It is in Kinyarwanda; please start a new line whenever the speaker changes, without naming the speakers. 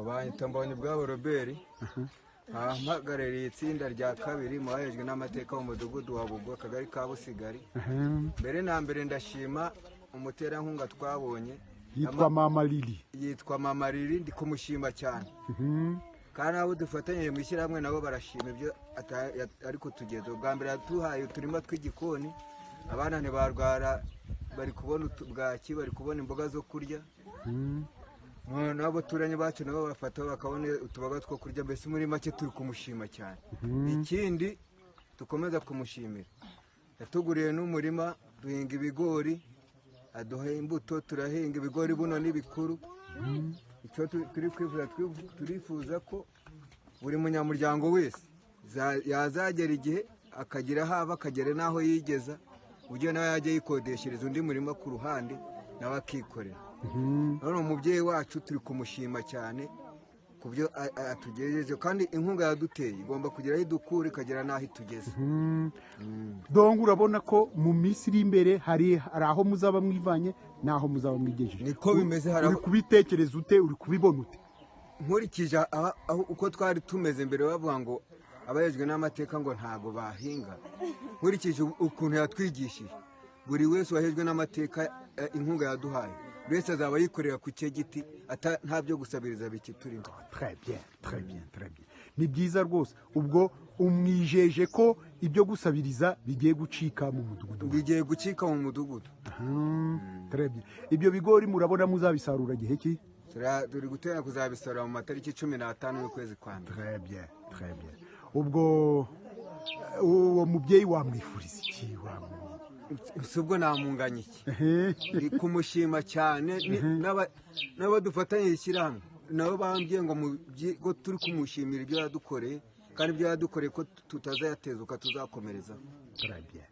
bahita Mbonyubwabo Robert mpagarariye itsinda rya kabiri mu bahejwe n'amateka w'umudugudu wa Bugwa akagari ka Busigari. Mbere na mbere ndashima umuterankunga twabonye
yitwa Mama Lili ndi kumushima cyane. Kandi abo dufatanyije mu ishyirahamwe nabo barashima ibyo ariko tugeze ubwa mbere tuhaye uturima tw'igikoni abana ntibarwara bari kubona bwaki bari kubona imboga zo kurya. Nabo turanye bacu nabo bafata bakabona utuboga two kurya, mbese muri make turi kumushima cyane. Ikindi dukomeza kumushimira yatuguriye n'umurima duhinga ibigori, aduha imbuto turahinga ibigori buno n'ibikuru. Icyo turifuza ko buri munyamuryango wese yazagera igihe akagira haba akagera n'aho yigeza, uburyo nawe yajya yikodeshereza undi murima ku ruhande nawe akikorera. None umubyeyi wacu turi kumushima cyane ku byo atugejeje, kandi inkunga yaduteye igomba kugira aho idukura ikagera n'aho itugeze.
Donc urabona ko mu minsi iri imbere hari aho muzaba mwivanye n'aho muzaba mwigejeje.
Niko bimeze.
Uri kubitekereza ute, uri kubibona ute?
Nkurikije uko twari tumeze mbere bavuga ngo abayejwe n'amateka ngo ntago bahinga, nkurikije ukuntu yatwigishije buri wese wahejwe n'amateka inkunga yaduhaye wese azaba yikorera ku cye giti nta byo gusabiriza biki turimo.
Très bien. Ni byiza rwose. Ubwo umwijeje ko ibyo gusabiriza bigiye gucika mu mudugudu?
Bigiye gucika mu mudugudu.
Très bien. Ibyo bigori murabona muzabisarura gihe ki?
Turi gutera kuzabisarura mu matariki 15 y'ukwezi kwa mbere.
Très bien. Ubwo uwo mubyeyi wamwifuriza iki?
Subwo namunganya iki? Ndi kumushima cyane n'abadufatanye ishyirahamwe nabo bambwiye ngo turi kumushimira ibyo yadukoreye, kandi ibyo yadukoreye ko tutazayatezuka tuzakomereza.
Très bien.